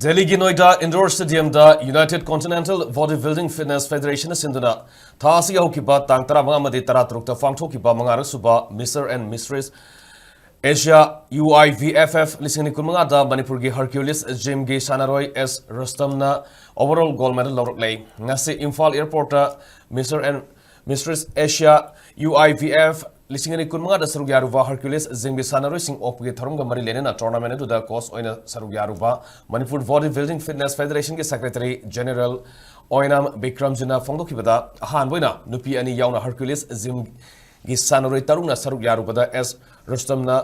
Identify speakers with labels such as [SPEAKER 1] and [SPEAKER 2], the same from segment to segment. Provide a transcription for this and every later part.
[SPEAKER 1] Delhi ki Noida Indoor Stadium da United Continental Bodybuilding Fitness Federation sinduna thasi hokiba tang tara manga madi tara trukta fangthokiba manga suba Mr. and Mistress Asia UIVFF listening kumanga da Manipur gi Hercules gym gi Sanaroi S Rustam na overall gold medal Lourakle ngasi Imphal airport da Mr. and Mistress Asia UIVF listening kumanga da sarugyaruba Hercules gym gi Sanaroi sing op gi tharunga mari lenena tournament du da course oina sarugyaruba Manipur Bodybuilding Fitness Federation ki Secretary General Oinam Bikramjina Fongdokibada Han Boina Nupi ani yauna Hercules gym gi Sanaroi taruna sarugyarubada S Rustam na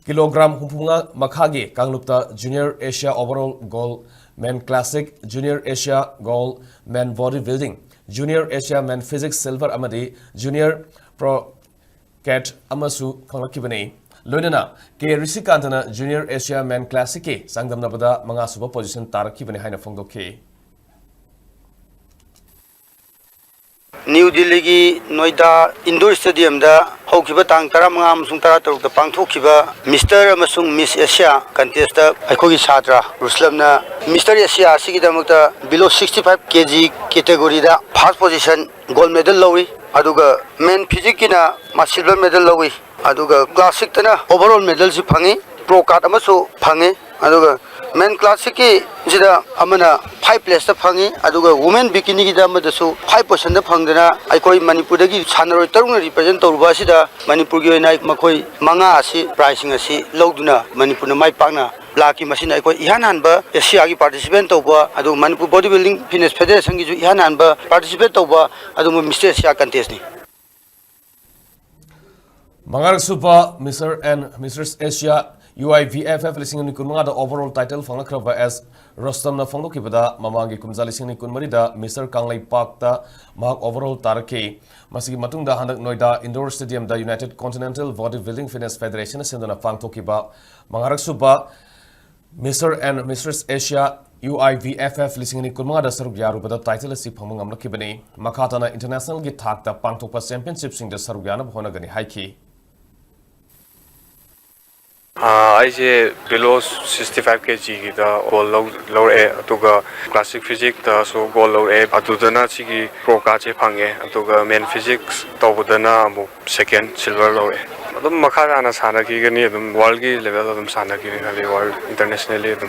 [SPEAKER 1] kilogram humpunga makhagi kanglupta Junior Asia Overall Gold Men Classic Junior Asia Gold Men Bodybuilding Junior Asia Men Physics Silver amadi Junior Pro Cat Amasu Konglakibani Lunana K Risikantana Junior Asia Men Classic Sangdamnabada Manga Super Position Tarakibani Haina Fongdoke
[SPEAKER 2] New Delhi ki Noida Indoor Stadium da hokiba tang tara manga amasung tara taruk da pangthokiba Mr. amasung Miss Asia contest da aikogi satra Rustam na Mr. Asia asigi damakta below 65 kg category da first position gold medal lawi aduga men physics kina silver medal lawi aduga classic tana overall medal si phangi pro card amasu phangi aduga men classic ki jida amana 5 place ta phangi aduga women bikini ki da madasu 5% da phangdana aikoi Manipur da gi Sanaroi tarungna represent tawruba sida Manipur gi oina makoi manga asi pricing asi loduna Manipur na mai pakna laki machine aikoi ihan hanba Asia gi participant tawba adu Manipur Bodybuilding Fitness Federation gi ju ihan hanba participate tawba adu Mr. Asia contest ni
[SPEAKER 1] Mangarak Supa Mr. and Mrs. Asia UIVFF listening kunmanga da overall title fangakraba as Rustam na fangdokibada mamangi kumza listening kunmari da Mr. Kanglai Park ta mahak overall tarake masigi matungda handak Noida Indoor Stadium da United Continental Bodybuilding Fitness Federation sindana fangtokiba Mangarak Supa Mr. and Mrs. Asia UIVFF listening kunmanga da saruk yarubada title si phamangam lakibani makhatana international gi thak ta pangtokpa championship sing da saruk yana bhonagani haiki
[SPEAKER 3] I say below 65 kg the gold low atuga classic physics the so gold low atudana chigi pro ka che phange atuga men physics tobudana mu second silver low adum makhara na sana ki gani adum world ki level adum sana ki world internationally adum